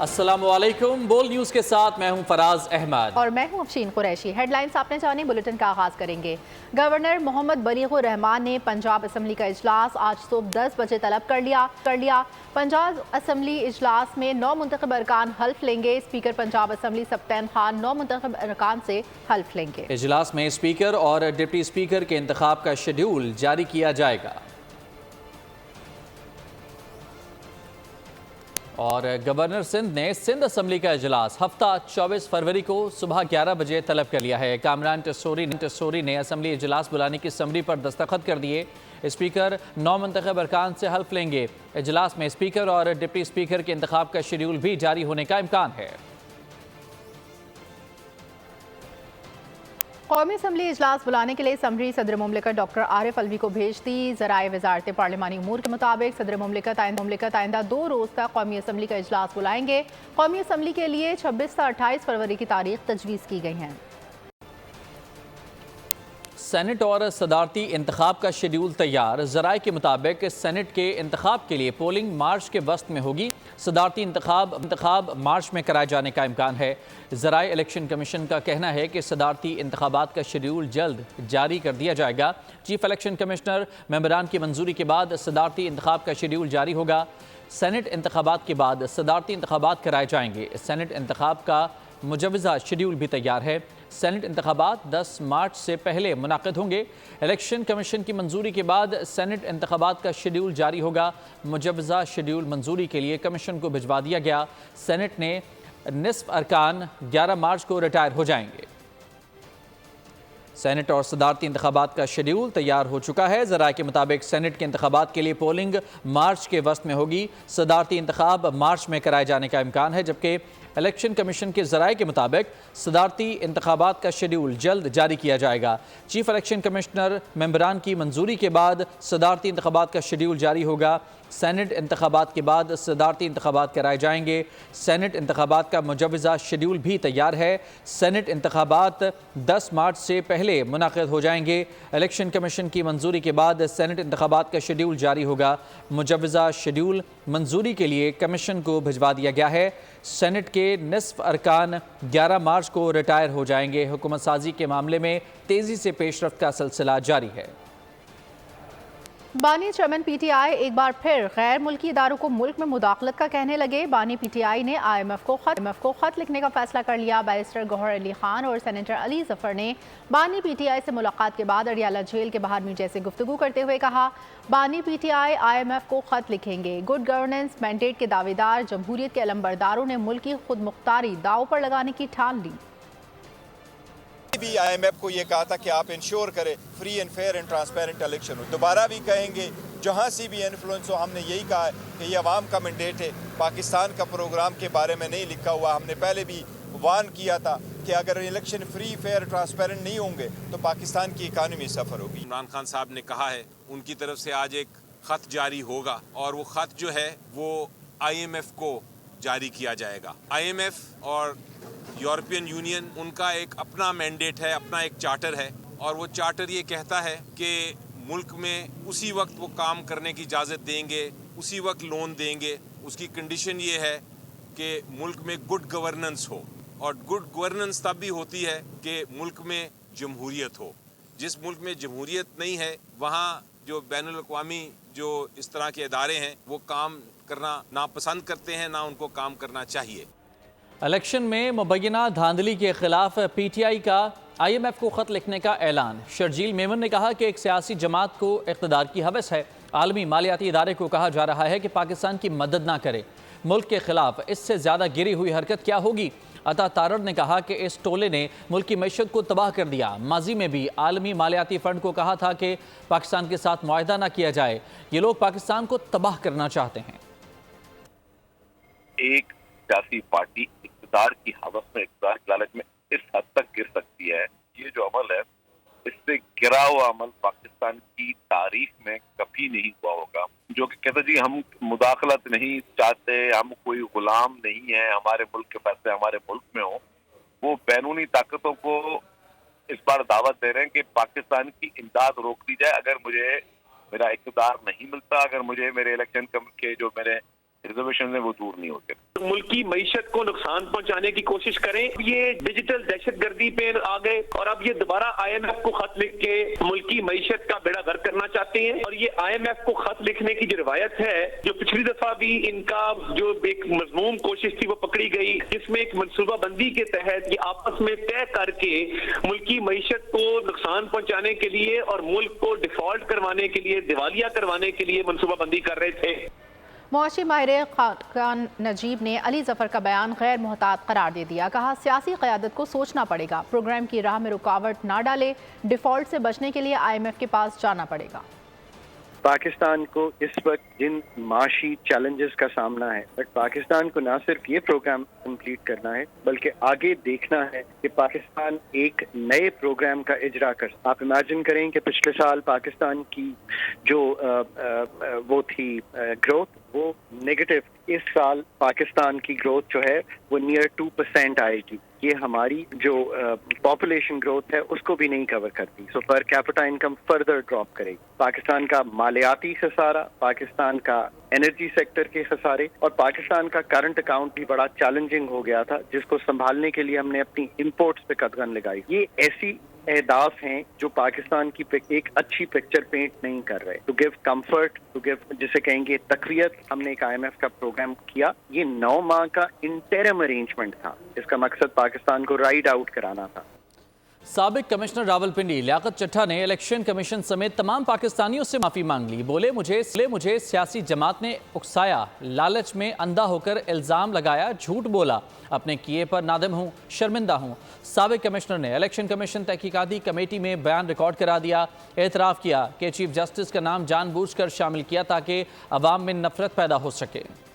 अस्सलाम वालेकुम। बोल न्यूज़ के साथ मैं हूं फराज अहमद और मैं हूं अफशीन कुरैशी। हेडलाइंस आपने जानी, बुलेटिन का आगाज करेंगे। गवर्नर मोहम्मद बलीगुर रहमान ने पंजाब असम्बली का इजलास आज सुबह 10 बजे तलब कर लिया। पंजाब असम्बली इजलास में 9 मुंतखब अरकान हल्फ लेंगे। स्पीकर पंजाब असम्बली सब्तैन खान 9 मुंतखब अरकान से हल्फ लेंगे। इजलास में स्पीकर और डिप्टी स्पीकर के इंतखाब का शेड्यूल जारी किया जाएगा। और गवर्नर सिंध ने सिंध असम्बली का इजलास हफ्ता 24 फरवरी को सुबह 11 बजे तलब कर लिया है। कामरान टसोरी ने असम्बली इजलास बुलाने की समरी पर दस्तखत कर दिए। स्पीकर 9 मुंतखब अरकान से हल्फ लेंगे। इजलास में स्पीकर और डिप्टी स्पीकर के इंतखाब का शेड्यूल भी जारी होने का इम्कान है। कौमी असम्बली इजलास बुलाने के लिए समरी सदर मुमलिकत डॉक्टर आरिफ अलवी को भेज दी। ज़राए वजारत पार्लिमानी उमूर के मुताबिक सदर मुमलिकत आइंदा 2 रोज़ का कौमी असम्बली का इजलास बुलाएंगे। कौमी असम्बली के लिए 26 से 28 फरवरी की तारीख तजवीज़ की गई है। सेनेट और सदारती इंतखाब का शेड्यूल तैयार। ज़राए के मुताबिक सेनेट के इंतखाब के लिए पोलिंग मार्च के वस्त में होगी। सदारती इंतखाब मार्च में कराए जाने का इम्कान है। ज़राए इलेक्शन कमीशन का कहना है कि सदारती इंतखाबात का शेड्यूल जल्द जारी कर दिया जाएगा। चीफ इलेक्शन कमिश्नर मेंबरान की मंजूरी के बाद सदारती इंतखाब का शेड्यूल जारी होगा। सेनेट इंतखाबात के बाद सदारती इंतखाबात कराए जाएंगे। सेनेट इंतखाब का मुजवज़ा शेड्यूल भी तैयार है। सेनेट इंतखाबात 10 मार्च से पहले मुनाक़िद होंगे। इलेक्शन कमीशन की मंजूरी के बाद सेनेट इंतखाबात का शेड्यूल जारी होगा। मुजवज़ा शेड्यूल मंजूरी के लिए कमीशन को भिजवा दिया गया। सेनेट ने निस्फ अरकान 11 मार्च को रिटायर हो जाएंगे। सेनेट और सदारती इंतखाबात का शेड्यूल तैयार हो चुका है। ज़राए के मुताबिक सेनेट के इंतखाबात के लिए पोलिंग मार्च के वस्त में होगी। सदारती इंतखाब मार्च में कराए जाने का इम्कान है, जबकि इलेक्शन कमीशन के ज़राए के मुताबिक सदारती इंतखाबात का शेड्यूल जल्द जारी किया जाएगा। चीफ इलेक्शन कमिश्नर मेंबरान की मंजूरी के बाद सदारती इंतखाबात का शेड्यूल जारी होगा। सेनेट इंतखाबात के बाद सदारती इंतखाबात कराए जाएंगे। सेनेट इंतखाबात का मुजवज़ा शेड्यूल भी तैयार है। सेनेट इंतखाबात 10 मार्च से पहले मुनाक़िद हो जाएंगे। इलेक्शन कमीशन की मंजूरी के बाद सेनेट इंतखाबात का शेड्यूल जारी होगा। मुजवज़ा शेड्यूल मंजूरी के लिए कमीशन को भिजवा दिया गया है। सेनेट के निस्फ अरकान 11 मार्च को रिटायर हो जाएंगे। हुकूमत साजी के मामले में तेज़ी से पेशरफ्त का सिलसिला जारी है। बानी चेयरमैन पीटीआई एक बार फिर गैर मुल्की इदारों को मुल्क में मुदाखलत का कहने लगे। बानी पीटीआई ने IMF को खत लिखने का फैसला कर लिया। बैरिस्टर गौहर अली खान और सेनेटर अली जफर ने बानी पीटीआई से मुलाकात के बाद अडियाला जेल के बाहर मीडिया से गुफ्तगू करते हुए कहा, बानी पीटीआई IMF को खत लिखेंगे। गुड गवर्नेंस मैंडेट के दावेदार जमहूरियत के अलमबरदारों ने मुल्क की खुद मुख्तारी दाव पर लगाने की ठान ली। भी IMF को ये कहा था कि आप इंश्योर करें free and fair and transparent election हो। दोबारा भी कहेंगे, जहाँ से भी इन्फ्लुएंस हो, हमने यही कहा है कि ये अवाम का मैंडेट है। पाकिस्तान का प्रोग्राम के बारे में नहीं लिखा हुआ। हमने पहले भी वार्न किया था कि अगर इलेक्शन फ्री फेयर ट्रांसपेरेंट नहीं होंगे तो पाकिस्तान की इकानमी सफ़र होगी। इमरान खान साहब ने कहा है उनकी तरफ से आज एक ख़त जारी होगा और वो ख़त जो है वो IMF को जारी किया जाएगा। IMF और यूरोपियन यूनियन, उनका एक अपना मैंडेट है, अपना एक चार्टर है और वो चार्टर ये कहता है कि मुल्क में उसी वक्त वो काम करने की इजाज़त देंगे, उसी वक्त लोन देंगे। उसकी कंडीशन ये है कि मुल्क में गुड गवर्नेंस हो, और गुड गवर्नेंस तब भी होती है कि मुल्क में जमहूरियत हो। जिस मुल्क में जमहूरियत नहीं है वहाँ जो बैनुल अक़वामी जो इस तरह के इदारे हैं वो काम करना नापसंद करते हैं, ना उनको काम करना चाहिए। इलेक्शन में मुबैना धांधली के खिलाफ PTI का IMF को ख़त लिखने का ऐलान। शर्जील मेमन ने कहा कि एक सियासी जमात को इक़्तिदार की हवस है। आलमी मालियाती इदारे को कहा जा रहा है कि पाकिस्तान की मदद ना करे। मुल्क के खिलाफ इससे ज़्यादा गिरी हुई हरकत क्या होगी। अता तारड़ ने कहा कि इस टोले ने मुल्क की मैशत को तबाह कर दिया। माजी में भी आलमी मालियाती फ़ंड को कहा था कि पाकिस्तान के साथ मुआहदा ना किया जाए। ये लोग पाकिस्तान को तबाह करना चाहते हैं। एक सियासी पार्टी इक़्तिदार की हवस में, इक़्तिदार की लालच में इस हद तक गिर सकती है। ये जो अमल है, इससे गिरा हुआ अमल पाकिस्तान की तारीख में कभी नहीं हुआ होगा। जो कि कहते जी हम मुदाखलत नहीं चाहते, हम कोई गुलाम नहीं है, हमारे मुल्क के फैसले हमारे मुल्क में हो, वो बैरूनी ताकतों को इस बार दावत दे रहे हैं कि पाकिस्तान की इमदाद रोक दी जाए। अगर मुझे मेरा इक़्तिदार नहीं मिलता, अगर मुझे मेरे इलेक्शन के जो मेरे रिजर्वेशन है वो दूर नहीं होते। मुल्की मईशत को नुकसान पहुंचाने की कोशिश करें। ये डिजिटल दहशतगर्दी पे आ गए और अब ये दोबारा IMF को खत लिख के मुल्की मईशत का बेड़ा गर्क करना चाहते हैं। और ये IMF को खत लिखने की जो रिवायत है, जो पिछली दफा भी इनका जो एक मजमूम कोशिश थी वो पकड़ी गई, जिसमें एक मनसूबा बंदी के तहत ये आपस में तय करके मुल्की मईशत को नुकसान पहुंचाने के लिए और मुल्क को डिफॉल्ट करवाने के लिए, दिवालिया करवाने के लिए मनसूबा बंदी कर रहे थे। मुआशी माहिर खान नजीब ने अली जफर का बयान गैर मुहतात करार दे दिया। कहा सियासी क़यादत को सोचना पड़ेगा, प्रोग्राम की राह में रुकावट ना डाले, डिफ़ॉल्ट से बचने के लिए IMF के पास जाना पड़ेगा। पाकिस्तान को इस वक्त जिन माशी चैलेंजेस का सामना है, बट पाकिस्तान को ना सिर्फ ये प्रोग्राम कंप्लीट करना है बल्कि आगे देखना है कि पाकिस्तान एक नए प्रोग्राम का इजरा कर। आप इमेजिन करें कि पिछले साल पाकिस्तान की जो वो थी ग्रोथ, वो नेगेटिव, इस साल पाकिस्तान की ग्रोथ जो है वो नियर 2% आएगी। ये हमारी जो पॉपुलेशन ग्रोथ है उसको भी नहीं कवर करती। सो per capita income further drop करेगी। पाकिस्तान का मालियाती खसारा, पाकिस्तान का एनर्जी सेक्टर के खसारे और पाकिस्तान का करंट अकाउंट भी बड़ा चैलेंजिंग हो गया था, जिसको संभालने के लिए हमने अपनी इंपोर्ट्स पे कदगन लगाई। ये ऐसी एहदाफ हैं जो पाकिस्तान की एक अच्छी पिक्चर पेंट नहीं कर रहे। To give comfort, to give जिसे कहेंगे तकवियत, हमने एक IMF का प्रोग्राम किया। ये 9 माह का इंटरिम अरेंजमेंट था, इसका मकसद पाकिस्तान को राइड आउट कराना था। साबिक कमिश्नर रावलपिंडी लियाकत चट्टा ने इलेक्शन कमीशन समेत तमाम पाकिस्तानियों से माफ़ी मांग ली। बोले मुझे सियासी जमात ने उकसाया, लालच में अंधा होकर इल्ज़ाम लगाया, झूठ बोला, अपने किए पर नादिम हूँ, शर्मिंदा हूँ। साबिक कमिश्नर ने इलेक्शन कमीशन तहकीकाती कमेटी में बयान रिकॉर्ड करा दिया। एतराफ़ किया कि चीफ जस्टिस का नाम जानबूझकर शामिल किया ताकि अवाम में नफरत पैदा हो सके।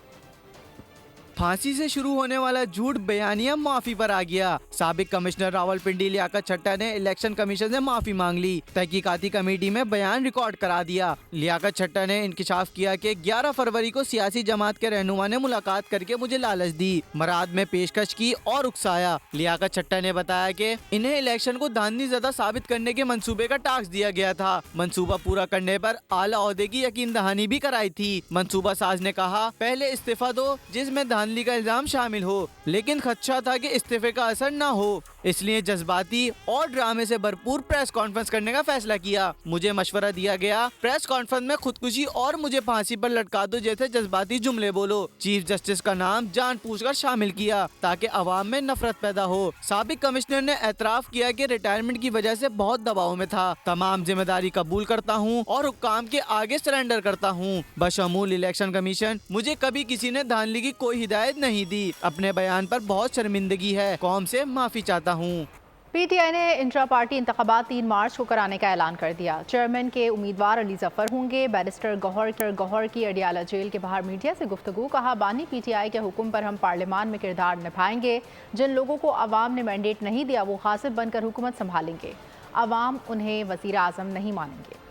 फांसी से शुरू होने वाला झूठ बयानिया माफी पर आ गया। साबिक कमिश्नर रावलपिंडी लियाकत चट्टा ने इलेक्शन कमीशन से माफी मांग ली। तहकीकाती कमेटी में बयान रिकॉर्ड करा दिया। लियाकत चट्टा ने इंकिशाफ किया कि 11 फरवरी को सियासी जमात के रहनुमा ने मुलाकात करके मुझे लालच दी, मराद में पेशकश की और उकसाया। लियाकत चट्टा ने बताया कि इन्हें इलेक्शन को धांधली ज़दा साबित करने के मंसूबे का टास्क दिया गया था। मंसूबा पूरा करने पर आला ओहदे की यकीन दहानी भी कराई थी। मंसूबा साज ने कहा, पहले इस्तीफा दो जिसमें धांधली का इल्जाम शामिल हो, लेकिन खदशा था कि इस्तीफे का असर न हो, इसलिए जज्बाती और ड्रामे से भरपूर प्रेस कॉन्फ्रेंस करने का फैसला किया। मुझे मशवरा दिया गया प्रेस कॉन्फ्रेंस में खुदकुशी और मुझे फांसी पर लटका दो जैसे जज्बाती जुमले बोलो। चीफ जस्टिस का नाम जान पूछकर शामिल किया ताकि अवाम में नफरत पैदा हो। साबिक कमिश्नर ने एतराफ किया कि रिटायरमेंट की वजह से बहुत दबाव में था। तमाम जिम्मेदारी कबूल करता हूँ और हुक्काम के आगे सरेंडर करता हूँ। बशमूल इलेक्शन कमीशन, मुझे कभी किसी ने धांधली की कोई हिदायत नहीं दी। अपने बयान पर बहुत शर्मिंदगी है, कौम से माफी चाहता हूँ। PTI ने इंट्रा पार्टी इंतखाबात 3 मार्च को कराने का ऐलान कर दिया। चेयरमैन के उम्मीदवार अली जफर होंगे। बैरिस्टर गौहर की अडियाला जेल के बाहर मीडिया से गुफ्तगू। कहा, बानी PTI के हुक्म पर हम पार्लियामान में किरदार निभाएंगे। जिन लोगों को अवाम ने मैंडेट नहीं दिया वो गासिब बनकर हुकूमत संभालेंगे। अवाम उन्हें वज़ीर आज़म नहीं मानेंगे।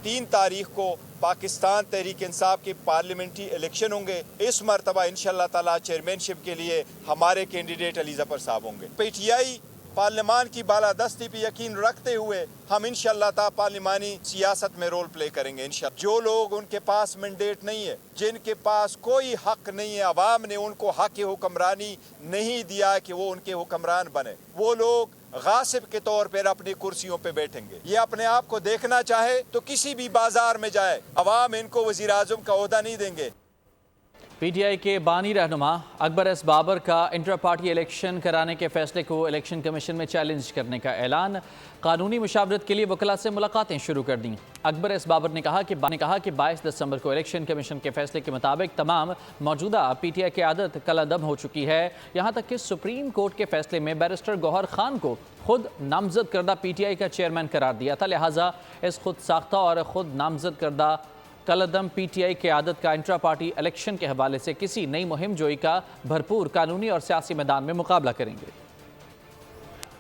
3 तारीख को पाकिस्तान तहरीक इंसाफ के पार्लियामेंट्री इलेक्शन होंगे। इस मरतबा इंशाअल्लाह ताला चेयरमैनशिप के लिए हमारे कैंडिडेट अली जफर साहब होंगे। PTI पार्लियामान की बालादस्ती पे यकीन रखते हुए हम इंशाअल्लाह ताला पार्लियामानी सियासत में रोल प्ले करेंगे। इंशाअल्लाह जो लोग उनके पास मैंडेट नहीं है, जिनके पास कोई हक नहीं है, अवाम ने उनको हक हुक्मरानी नहीं दिया कि वो उनके हुक्मरान बने, वो लोग गासिब के तौर पर अपनी कुर्सियों पे बैठेंगे। ये अपने आप को देखना चाहे तो किसी भी बाजार में जाए, अवाम इनको वज़ीर आज़म का ओहदा नहीं देंगे। PTI के बानी रहनुमा अकबर एस बाबर का इंटर पार्टी इलेक्शन कराने के फैसले को इलेक्शन कमीशन में चैलेंज करने का ऐलान। कानूनी मुशावरत के लिए वकला से मुलाकातें शुरू कर दी। अकबर एस बाबर ने कहा कि 22 दिसंबर को इलेक्शन कमीशन के फैसले के मुताबिक तमाम मौजूदा PTI की आदत कलादम हो चुकी है। यहाँ तक कि सुप्रीम कोर्ट के फैसले में बैरिस्टर गौहर खान को खुद नामजद करदा PTI का चेयरमैन करार दिया था। लिहाजा इस खुद साख्ता और खुद नामजद करदा कलदम PTI के आदत का इंट्रा पार्टी इलेक्शन के हवाले से किसी नई मुहिम जोई का भरपूर कानूनी और सियासी मैदान में मुकाबला करेंगे।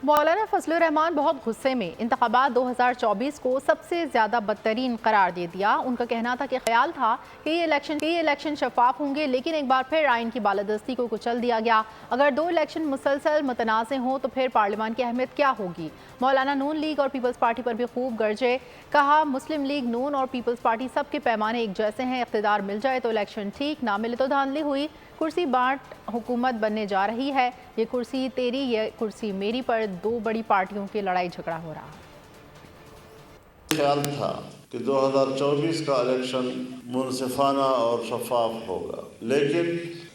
مولانا فضل الرحمان بہت غصے میں انتخابات 2024 کو سب سے زیادہ بدترین قرار دے دیا۔ ان کا کہنا تھا کہ خیال تھا کہ یہ الیکشن شفاف ہوں گے، لیکن ایک بار پھر آئین کی بالادستی کو کچل دیا گیا۔ اگر 2 الیکشن مسلسل متنازع ہوں تو پھر پارلیمان کی اہمیت کیا ہوگی؟ مولانا نون لیگ اور پیپلز پارٹی پر بھی خوب گرجے، کہا مسلم لیگ، نون اور پیپلز پارٹی سب کے پیمانے ایک جیسے ہیں، اقتدار مل جائے تو الیکشن ٹھیک، نہ ملے تو دھاندلی ہوئی، کرسی بانٹ حکومت بننے جا رہی ہے، یہ کرسی تیری یہ کرسی میری پر 2 بڑی پارٹیوں کی لڑائی جھگڑا ہو رہا ہے۔ خیال تھا کہ 2024 کا الیکشن منصفانہ اور شفاف ہوگا، لیکن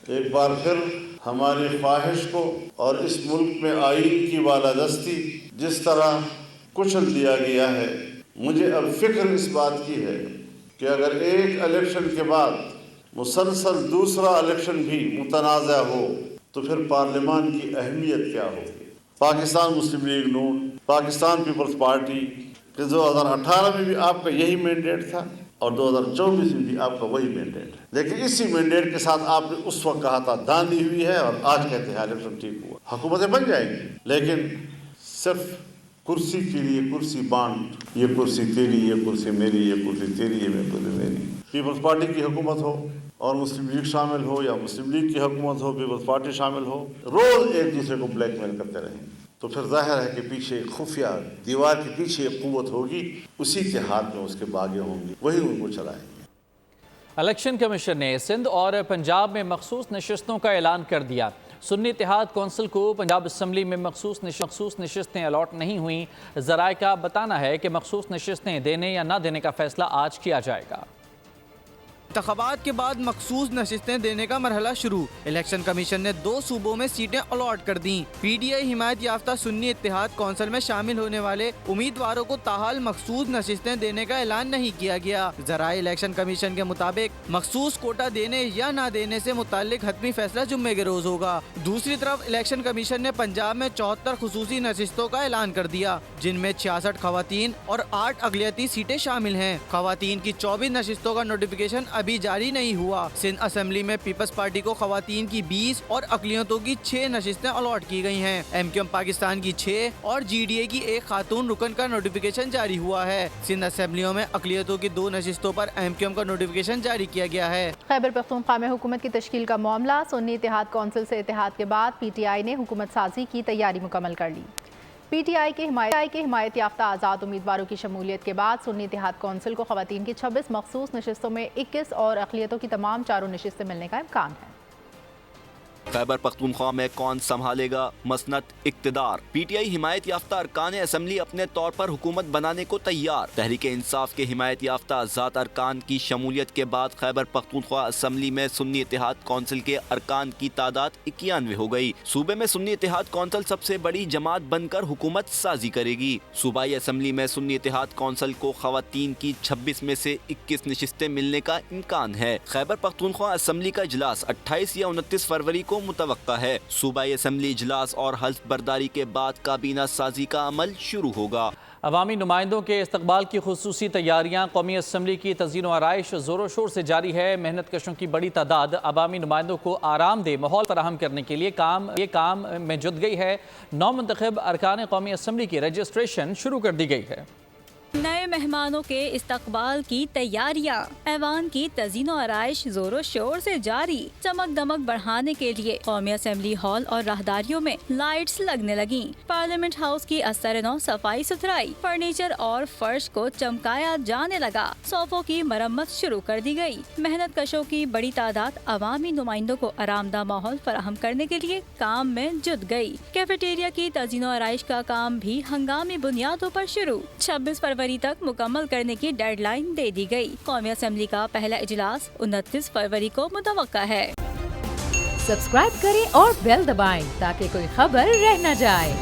ایک بار پھر ہماری خواہش کو اور اس ملک میں آئین کی بالادستی جس طرح کچل دیا گیا ہے، مجھے اب فکر اس بات کی ہے کہ اگر ایک الیکشن کے بعد مسلسل دوسرا الیکشن بھی متنازع ہو تو پھر پارلیمان کی اہمیت کیا ہوگی؟ پاکستان مسلم لیگ نون، پاکستان پیپلز پارٹی کہ 2018 میں بھی آپ کا یہی مینڈیٹ تھا اور 2024 میں بھی آپ کا وہی مینڈیٹ ہے، لیکن اسی مینڈیٹ کے ساتھ آپ نے اس وقت کہا تھا دھاندلی ہوئی ہے اور آج کہتے ہیں الیکشن ٹھیک ہوا۔ حکومتیں بن جائیں گی، لیکن صرف کرسی کے لیے کرسی بانٹ، یہ کرسی تیری، یہ کرسی میری، یہ کرسی تیری، یہ کرسی میری۔ پیپلز پارٹی کی حکومت ہو اور مسلم لیگ شامل ہو یا مسلم لیگ کی حکومت ہو، پیپلز پارٹی شامل ہو، روز ایک دوسرے کو بلیک میل کرتے رہیں تو پھر ظاہر ہے کہ پیچھے خفیہ دیوار کے پیچھے ایک قوت ہوگی، اسی کے ہاتھ میں اس کے باغیں ہوں گی، وہی ان کو چلائیں گے۔ الیکشن کمیشن نے سندھ اور پنجاب میں مخصوص نشستوں کا اعلان کر دیا۔ سنی اتحاد کونسل کو پنجاب اسمبلی میں مخصوص نشستیں الاٹ نہیں ہوئیں۔ ذرائع کا بتانا ہے کہ مخصوص نشستیں دینے یا نہ دینے کا فیصلہ آج کیا جائے گا۔ انتخابات کے بعد مخصوص نشستیں دینے کا مرحلہ شروع۔ الیکشن کمیشن نے 2 صوبوں میں سیٹیں الاٹ کر دیں۔ پی ڈی آئی حمایت یافتہ سنی اتحاد کونسل میں شامل ہونے والے امیدواروں کو تاحال مخصوص نشستیں دینے کا اعلان نہیں کیا گیا۔ ذرائع الیکشن کمیشن کے مطابق مخصوص کوٹا دینے یا نہ دینے سے متعلق حتمی فیصلہ جمعے کے روز ہوگا۔ دوسری طرف الیکشن کمیشن نے پنجاب میں 74 خصوصی نشستوں کا اعلان کر دیا، جن میں 66 خواتین اور 8 اقلیتی سیٹیں شامل ہیں۔ خواتین کی 24 نشستوں کا نوٹیفیکیشن ابھی جاری نہیں ہوا۔ سندھ اسمبلی میں پیپلز پارٹی کو خواتین کی 20 اور اقلیتوں کی 6 نشستیں الاٹ کی گئی ہیں۔ ایم کیو ایم پاکستان کی 6 اور جی ڈی اے کی 1 خاتون رکن کا نوٹیفیکیشن جاری ہوا ہے۔ سندھ اسمبلیوں میں اقلیتوں کی 2 نشستوں پر ایم کیو ایم کا نوٹیفیکیشن جاری کیا گیا ہے۔ خیبر پختونخوا میں حکومت کی تشکیل کا معاملہ، سنی اتحاد کونسل سے اتحاد کے بعد پی ٹی آئی نے حکومت سازی کی تیاری مکمل کر لی۔ پی ٹی آئی کے حمایت یافتہ آزاد امیدواروں کی شمولیت کے بعد سنی اتحاد کونسل کو خواتین کی 26 مخصوص نشستوں میں 21 اور اقلیتوں کی تمام 4 نشستیں ملنے کا امکان ہے۔ خیبر پختونخوا میں کون سنبھالے گا مسند اقتدار؟ پی ٹی آئی حمایت یافتہ ارکان اسمبلی اپنے طور پر حکومت بنانے کو تیار۔ تحریک انصاف کے حمایت یافتہ آزاد ارکان کی شمولیت کے بعد خیبر پختونخوا اسمبلی میں سنی اتحاد کونسل کے ارکان کی تعداد 91 ہو گئی۔ صوبے میں سنی اتحاد کونسل سب سے بڑی جماعت بن کر حکومت سازی کرے گی۔ صوبائی اسمبلی میں سنی اتحاد کونسل کو خواتین کی 26 میں سے 21 نشستیں ملنے کا امکان ہے۔ خیبر پختونخوا اسمبلی کا اجلاس 28 یا 29 فروری کو متوقع ہے۔ صوبائی اسمبلی اجلاس اور حلف برداری کے بعد کابینہ سازی کا عمل شروع ہوگا۔ عوامی نمائندوں کے استقبال کی خصوصی تیاریاں قومی اسمبلی کی تزئین و آرائش زور و شور سے جاری ہے۔ محنت کشوں کی بڑی تعداد عوامی نمائندوں کو آرام دہ ماحول فراہم کرنے کے لیے کام میں جٹ گئی ہے۔ نو منتخب ارکان قومی اسمبلی کی رجسٹریشن شروع کر دی گئی ہے۔ نئے مہمانوں کے استقبال کی تیاریاں، ایوان کی تزئین و آرائش زور و شور سے جاری۔ چمک دمک بڑھانے کے لیے قومی اسمبلی ہال اور راہداریوں میں لائٹس لگنے لگیں۔ پارلیمنٹ ہاؤس کی اثر نو صفائی ستھرائی، فرنیچر اور فرش کو چمکایا جانے لگا۔ صوفوں کی مرمت شروع کر دی گئی۔ محنت کشوں کی بڑی تعداد عوامی نمائندوں کو آرام دہ ماحول فراہم کرنے کے لیے کام میں جٹ گئی۔ کیفیٹیریا کی تزئین و آرائش کا کام بھی ہنگامی بنیادوں پر شروع۔ 26 فروری تک مکمل کرنے کی ڈیڈ لائن دے دی گئی۔ قومی اسمبلی کا پہلا اجلاس 29 فروری کو متوقع ہے۔ سبسکرائب کریں اور بیل دبائیں تاکہ کوئی خبر رہ نہ جائے۔